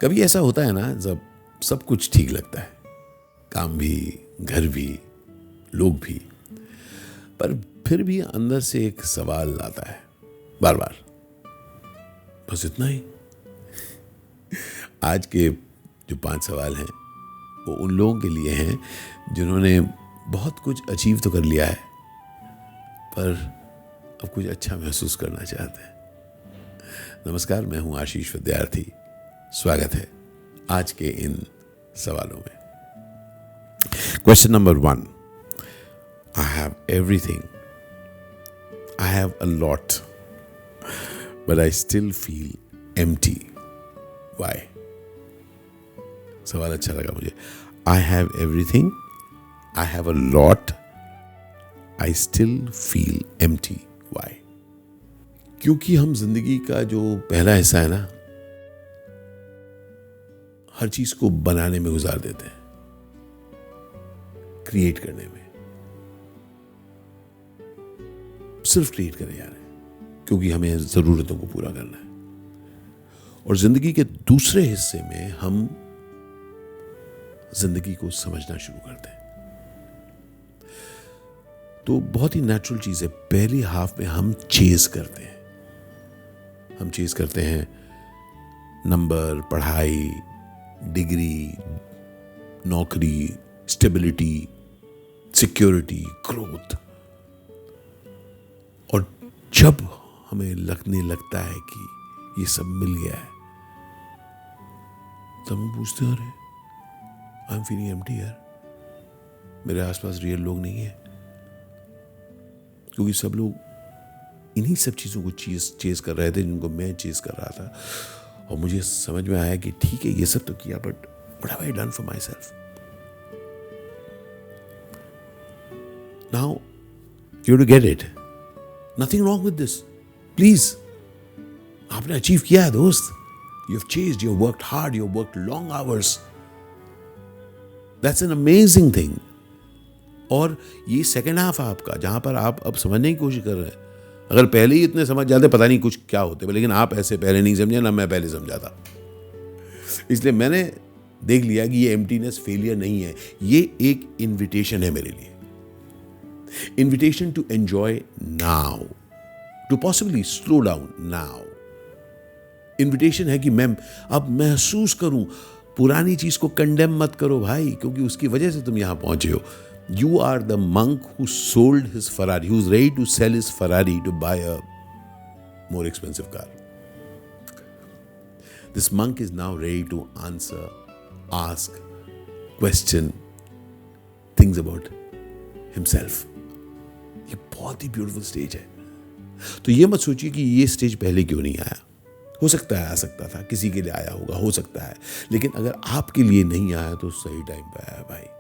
कभी ऐसा होता है ना जब सब कुछ ठीक लगता है, काम भी, घर भी, लोग भी, पर फिर भी अंदर से एक सवाल आता है बार बार, बस इतना ही। आज के जो 5 सवाल हैं वो उन लोगों के लिए हैं जिन्होंने बहुत कुछ अचीव तो कर लिया है, पर अब कुछ अच्छा महसूस करना चाहते हैं। नमस्कार, मैं हूं आशीष विद्यार्थी। स्वागत है आज के इन सवालों में। Question number 1, I have everything, I have a lot, but I still feel empty, why? सवाल अच्छा लगा मुझे। I have everything, I have a lot, I still feel empty, why? क्योंकि हम जिंदगी का जो पहला हिस्सा है ना, हर चीज को बनाने में गुजार देते हैं, क्रिएट करने में। सिर्फ क्रिएट करने जा रहे हैं क्योंकि हमें जरूरतों को पूरा करना है। और जिंदगी के दूसरे हिस्से में हम जिंदगी को समझना शुरू करते हैं। तो बहुत ही नेचुरल चीज है, पहली हाफ में हम चेज करते हैं। हम चेज करते हैं नंबर, पढ़ाई, डिग्री, नौकरी, स्टेबिलिटी, सिक्योरिटी, ग्रोथ। और जब हमें लगने लगता है कि ये सब मिल गया है, तब हम पूछते हैं, अरे आई एम फीलिंग एम्प्टी यार, मेरे आसपास रियल लोग नहीं है। क्योंकि सब लोग इन्हीं सब चीजों को चेज कर रहे थे जिनको मैं चेज कर रहा था। और मुझे समझ में आया कि ठीक है, ये सब तो किया, but what have I done for myself? Now you to get it, nothing wrong with this, please. आपने अचीव किया है दोस्त, you have chased, you have worked hard, you have worked long hours, that's an amazing thing. और ये second half आपका, जहां पर आप अब समझने की कोशिश कर रहे हैं। अगर पहले ही इतने समझ जाते, पता नहीं कुछ क्या होते, लेकिन आप ऐसे पहले नहीं समझे ना, मैं पहले समझा था। इसलिए मैंने देख लिया कि ये एम्प्टीनेस फेलियर नहीं है, ये एक इन्विटेशन है मेरे लिए। Invitation to enjoy now, to possibly slow down now. Invitation है कि मैं अब महसूस करूं। पुरानी चीज को कंडेम मत करो भाई, क्योंकि उसकी वजह से तुम यहां पहुंचे हो। You are the monk who sold his Ferrari, who's ready to sell his Ferrari to buy a more expensive car. This monk is now ready to answer, ask, question things about himself. ये बहुत ही beautiful stage है। तो ये मत सोचिए कि ये stage पहले क्यों नहीं आया। हो सकता है आ सकता था, किसी के लिए आया होगा, हो सकता है, लेकिन अगर आपके लिए नहीं आया तो सही टाइम पे आया भाई।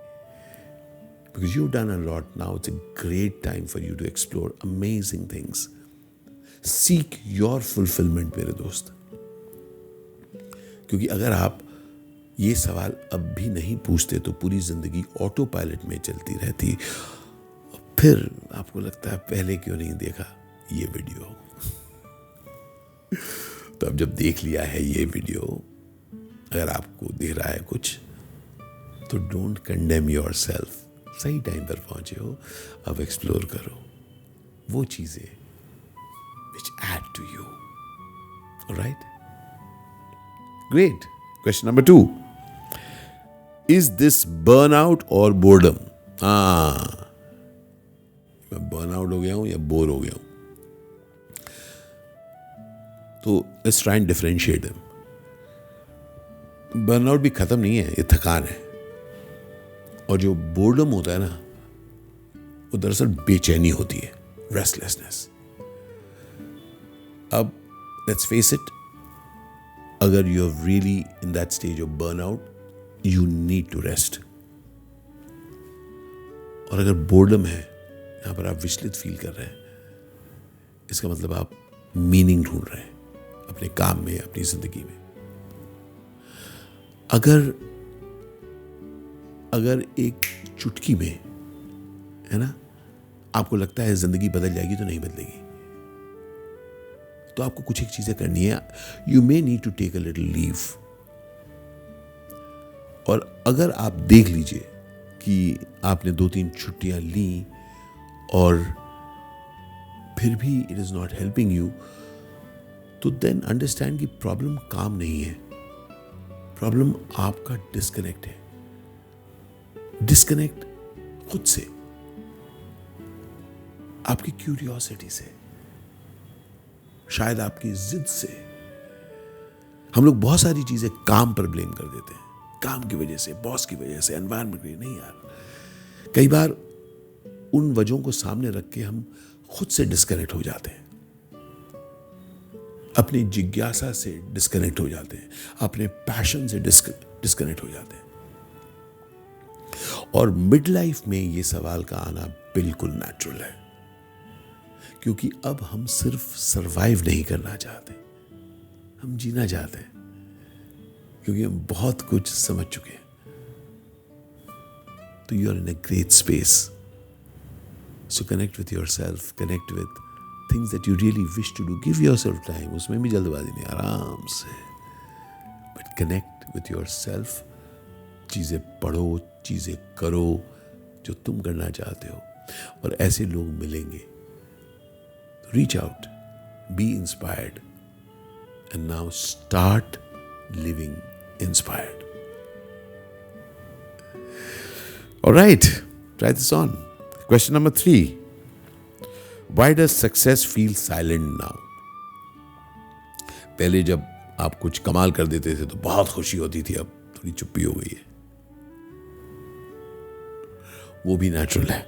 Because you've done a lot now, it's a great time for you to explore amazing things. Seek your fulfillment मेरे दोस्त। क्योंकि अगर आप ये सवाल अब भी नहीं पूछते तो पूरी जिंदगी ऑटो पायलट में चलती रहती। फिर आपको लगता है पहले क्यों नहीं देखा ये वीडियो। तो अब जब देख लिया है ये वीडियो, अगर आपको दिख रहा है कुछ, तो डोंट कंडेम योरसेल्फ। सही टाइम पर पहुंचे हो, अब एक्सप्लोर करो वो चीजें which add to you. Alright? Great. Question number 2. Is this burnout or boredom? मैं बर्नआउट हो गया हूं या बोर हो गया हूं? तो let's try and differentiate them. Burnout भी खत्म नहीं है, ये थकान है। और जो बोर्डम होता है ना, वो दरअसल बेचैनी होती है, रेस्टलेसनेस। अब लेट्स फेस इट, अगर you are really in that stage of burnout, you need to rest. और अगर बोर्डम है, यहां पर आप विचलित फील कर रहे हैं, इसका मतलब आप मीनिंग ढूंढ रहे हैं अपने काम में, अपनी जिंदगी में। अगर एक चुटकी में, है ना, आपको लगता है जिंदगी बदल जाएगी, तो नहीं बदलेगी। तो आपको कुछ एक चीजें करनी है। You may need to take a little leave, और अगर आप देख लीजिए कि आपने 2-3 छुट्टियां ली और फिर भी it is not helping you, तो देन अंडरस्टैंड कि प्रॉब्लम काम नहीं है, प्रॉब्लम आपका डिस्कनेक्ट है। डिस्कनेक्ट खुद से, आपकी क्यूरियोसिटी से, शायद आपकी जिद से। हम लोग बहुत सारी चीजें काम पर ब्लेम कर देते हैं, काम की वजह से, बॉस की वजह से, एनवायरनमेंट की वजह से। नहीं यार, कई बार उन वजहों को सामने रख के हम खुद से डिस्कनेक्ट हो जाते हैं, अपनी जिज्ञासा से डिस्कनेक्ट हो जाते हैं, अपने पैशन से डिस्कनेक्ट हो जाते हैं। और मिड लाइफ में ये सवाल का आना बिल्कुल नेचुरल है, क्योंकि अब हम सिर्फ सरवाइव नहीं करना चाहते, हम जीना चाहते हैं, क्योंकि हम बहुत कुछ समझ चुके हैं। तो you are in a great space, so connect with yourself, connect with things that you really wish to do, give yourself time. उसमें भी जल्दबाजी नहीं, आराम से, बट कनेक्ट विथ योरसेल्फ। चीजें पढ़ो, चीजें करो जो तुम करना चाहते हो, और ऐसे लोग मिलेंगे। Reach out, B inspired, and now start living inspired. Alright, try this on. Question number 3. Why does success feel silent now? पहले जब आप कुछ कमाल कर देते थे तो बहुत खुशी होती थी, अब थोड़ी चुप्पी हो गई है। वो भी नेचुरल है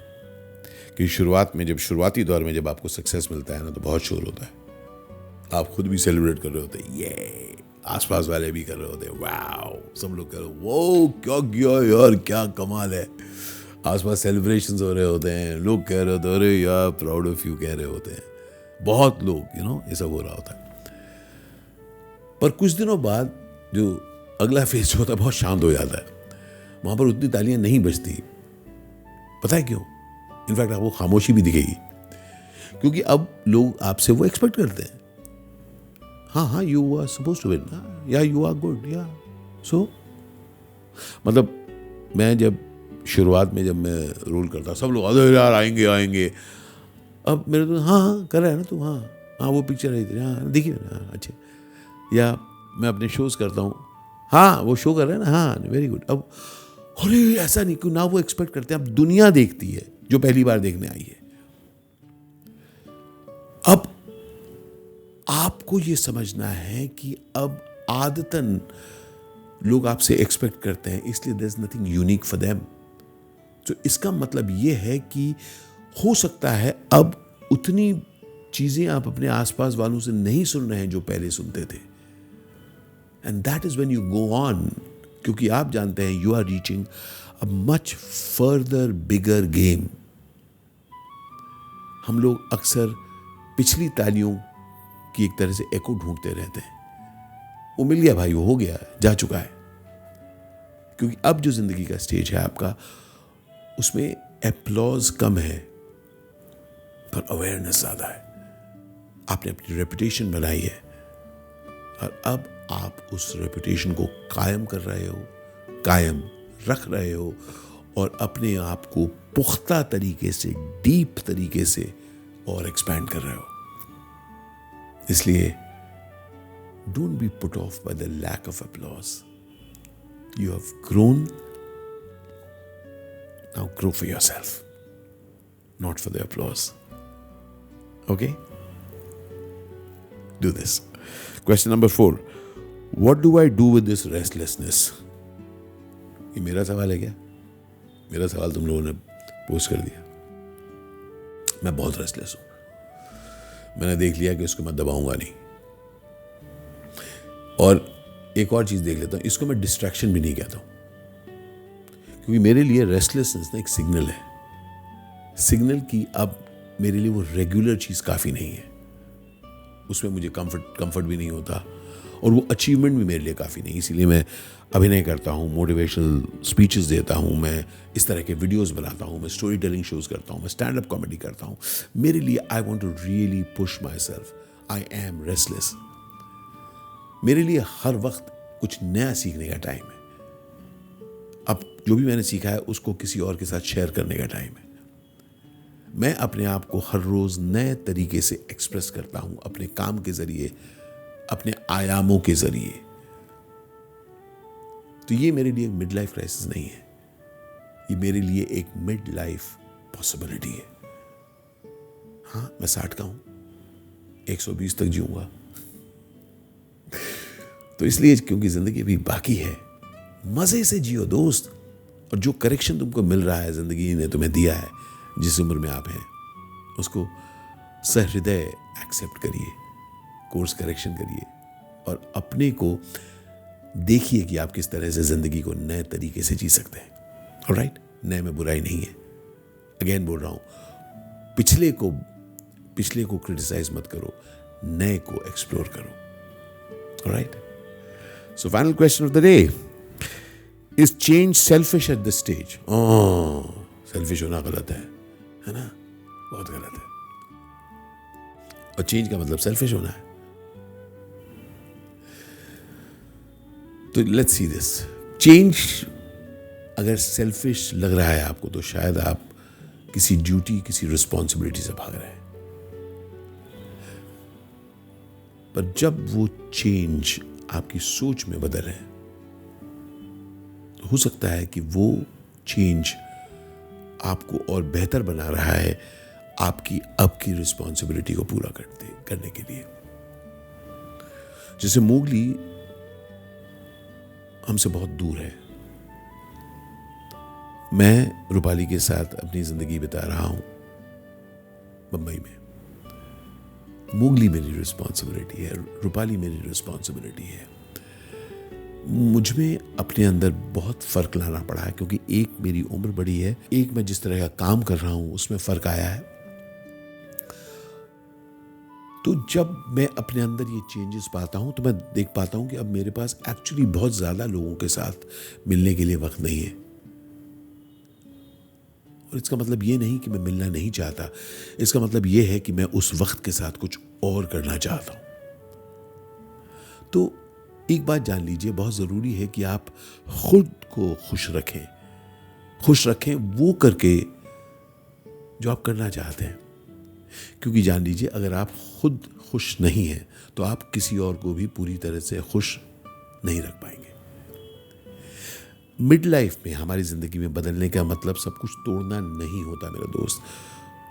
कि शुरुआत में, जब शुरुआती दौर में जब आपको सक्सेस मिलता है ना, तो बहुत शोर होता है। आप खुद भी सेलिब्रेट कर रहे होते हैं, ये आसपास वाले भी कर रहे होते हैं, वाओ, सब लोग कर रहे, वो क्या किया यार, क्या कमाल है। आसपास सेलिब्रेशंस हो रहे होते हैं, लोग कह रहे होते हैं, अरे यार प्राउड ऑफ यू कह रहे होते हैं, बहुत लोग, ये सब हो रहा होता है। पर कुछ दिनों बाद जो अगला फेज होता है बहुत शांत हो जाता है, वहां पर उतनी तालियां नहीं बजती। पता है क्यों? इनफैक्ट आपको खामोशी भी दिखेगी, क्योंकि अब लोग आपसे वो एक्सपेक्ट करते हैं, हाँ, you are suppose to win, या यू आर गुड, या सो। मतलब मैं जब शुरुआत में जब मैं रोल करता, सब लोग अरे यार आएंगे आएंगे। अब मेरे तो हाँ कर रहा है ना तू, हाँ वो पिक्चर रही थी, हाँ देखिए ना, अच्छे। या मैं अपने शोज करता हूँ, हाँ वो शो कर रहे हैं ना, हाँ वेरी गुड। अब अरे ऐसा नहीं, क्यों ना वो एक्सपेक्ट करते हैं। अब दुनिया देखती है जो पहली बार देखने आई है। अब आपको ये समझना है कि अब आदतन लोग आपसे एक्सपेक्ट करते हैं, इसलिए there is nothing unique for them. तो इसका मतलब ये है कि हो सकता है अब उतनी चीजें आप अपने आसपास वालों से नहीं सुन रहे हैं जो पहले सुनते थे, and that is when you go on, क्योंकि आप जानते हैं you are reaching a much further bigger game. हम लोग अक्सर पिछली तालियों की एक तरह से एको ढूंढते रहते हैं, वो मिल गया भाई, वो हो गया, जा चुका है। क्योंकि अब जो जिंदगी का स्टेज है आपका, उसमें एप्लॉज कम है पर अवेयरनेस ज्यादा है। आपने अपनी रेपुटेशन बनाई है, और अब आप उस रेपुटेशन को कायम कर रहे हो, कायम रख रहे हो, और अपने आप को पुख्ता तरीके से, डीप तरीके से और एक्सपैंड कर रहे हो। इसलिए don't be put off by the lack of applause. You have grown, now grow for yourself, not for the applause. Okay, do this. Question number 4. What do I do with this restlessness? ये मेरा सवाल है क्या? मेरा सवाल तुम लोगों ने पोस्ट कर दिया। मैं बहुत रेस्टलेस हूं। मैंने देख लिया कि इसको मैं दबाऊंगा नहीं। और एक और चीज देख लेता हूं, इसको मैं डिस्ट्रैक्शन भी नहीं कहता हूं, क्योंकि मेरे लिए रेस्टलेसनेस ना एक सिग्नल है। सिग्नल की अब मेरे लिए वो रेगुलर चीज काफी नहीं है, उसमें मुझे कंफर्ट भी नहीं होता, और वो अचीवमेंट भी मेरे लिए काफ़ी नहीं। इसीलिए मैं अभिनय करता हूँ, मोटिवेशनल स्पीचेस देता हूँ, मैं इस तरह के वीडियोस बनाता हूँ, मैं स्टोरी टेलिंग शोज करता हूँ, मैं स्टैंड अप कॉमेडी करता हूँ। मेरे लिए I want to really push myself. I am restless. मेरे लिए हर वक्त कुछ नया सीखने का टाइम है। जो भी मैंने सीखा है उसको किसी और के साथ शेयर करने का टाइम है। मैं अपने आप को हर रोज नए तरीके से एक्सप्रेस करता हूं, अपने काम के जरिए, अपने आयामों के जरिए। तो ये मेरे लिए एक मिड लाइफ क्राइसिस नहीं है, ये मेरे लिए एक मिड लाइफ पॉसिबिलिटी है। हाँ, मैं 60 का हूं, 120 तक जीऊंगा। तो इसलिए क्योंकि जिंदगी अभी बाकी है, मजे से जियो दोस्त। और जो करेक्शन तुमको मिल रहा है, जिंदगी ने तुम्हें दिया है, जिस उम्र में आप हैं, उसको सहृदय एक्सेप्ट करिए, कोर्स करेक्शन करिए और अपने को देखिए कि आप किस तरह से जिंदगी को नए तरीके से जी सकते हैं। ऑलराइट, नए में बुराई नहीं है। अगेन बोल रहा हूं, पिछले को क्रिटिसाइज मत करो, नए को एक्सप्लोर करो। Alright, so final question of the day, is change selfish at this stage? Selfish होना गलत है ना, बहुत गलत है। और चेंज का मतलब सेल्फिश होना है। तो लेट्स सी दिस, चेंज अगर सेल्फिश लग रहा है आपको, तो शायद आप किसी ड्यूटी, किसी रिस्पॉन्सिबिलिटी से भाग रहे हैं। पर जब वो चेंज आपकी सोच में बदल है, तो हो सकता है कि वो चेंज आपको और बेहतर बना रहा है आपकी अब की रिस्पॉन्सिबिलिटी को पूरा करने के लिए। जैसे मोगली हमसे बहुत दूर है, मैं रूपाली के साथ अपनी जिंदगी बिता रहा हूं मुंबई में। मोगली मेरी रिस्पॉन्सिबिलिटी है, रूपाली मेरी रिस्पॉन्सिबिलिटी है। मुझ में अपने अंदर बहुत फर्क लाना पड़ा है, क्योंकि एक मेरी उम्र बड़ी है, एक मैं जिस तरह का काम कर रहा हूं उसमें फर्क आया है। तो जब मैं अपने अंदर ये चेंजेस पाता हूं, तो मैं देख पाता हूं कि अब मेरे पास एक्चुअली बहुत ज्यादा लोगों के साथ मिलने के लिए वक्त नहीं है। और इसका मतलब ये नहीं कि मैं मिलना नहीं चाहता, इसका मतलब ये है कि मैं उस वक्त के साथ कुछ और करना चाहता हूं। तो एक बात जान लीजिए, बहुत जरूरी है कि आप खुद को खुश रखें वो करके जो आप करना चाहते हैं। क्योंकि जान लीजिए, अगर आप खुद खुश नहीं हैं, तो आप किसी और को भी पूरी तरह से खुश नहीं रख पाएंगे। मिड लाइफ में, हमारी जिंदगी में बदलने का मतलब सब कुछ तोड़ना नहीं होता मेरा दोस्त।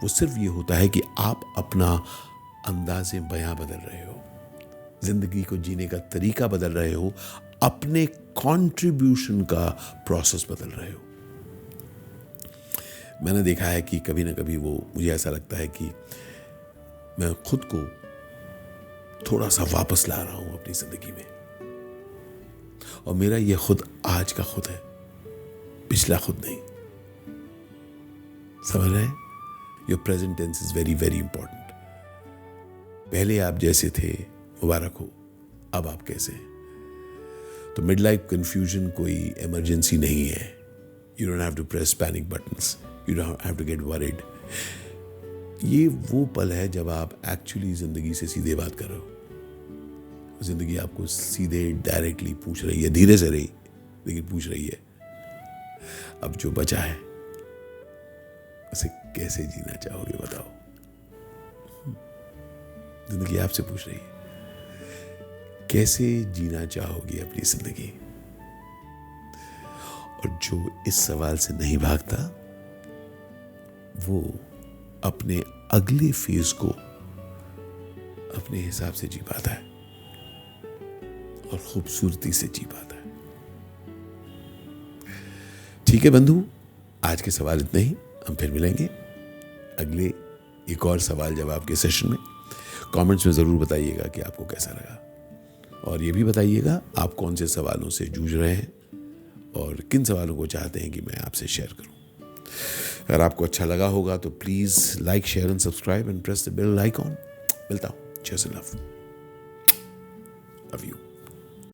वो सिर्फ ये होता है कि आप अपना अंदाज़े बयां बदल रहे हो, जिंदगी को जीने का तरीका बदल रहे हो, अपने कंट्रीब्यूशन का प्रोसेस बदल रहे हो। मैंने देखा है कि कभी ना कभी मुझे ऐसा लगता है कि मैं खुद को थोड़ा सा वापस ला रहा हूं अपनी जिंदगी में। और मेरा ये खुद आज का खुद है, पिछला खुद नहीं। समझ रहे हैं? Your present tense is very very important. पहले आप जैसे थे, मुबारक हो, अब आप कैसे हैं? तो मिड लाइफ कंफ्यूजन कोई इमरजेंसी नहीं है। You don't have to press panic buttons, you don't have to get worried. ये वो पल है जब आप एक्चुअली जिंदगी से सीधे बात कर रहे हो। जिंदगी आपको सीधे डायरेक्टली पूछ रही है, धीरे से रही लेकिन पूछ रही है, अब जो बचा है उसे कैसे जीना चाहोगे बताओ। जिंदगी आपसे पूछ रही है, कैसे जीना चाहोगे अपनी जिंदगी। और जो इस सवाल से नहीं भागता, वो अपने अगले फेज को अपने हिसाब से जी पाता है और खूबसूरती से जी पाता है। ठीक है बंधु, आज के सवाल इतने ही। हम फिर मिलेंगे अगले एक और सवाल जवाब के सेशन में। कमेंट्स में जरूर बताइएगा कि आपको कैसा लगा, और ये भी बताइएगा आप कौन से सवालों से जूझ रहे हैं और किन सवालों को चाहते हैं कि मैं आपसे शेयर करूं। अगर आपको अच्छा लगा होगा तो please like, share and subscribe and press the bell icon. मिलता हूं, चीयर्स एंड लव यू।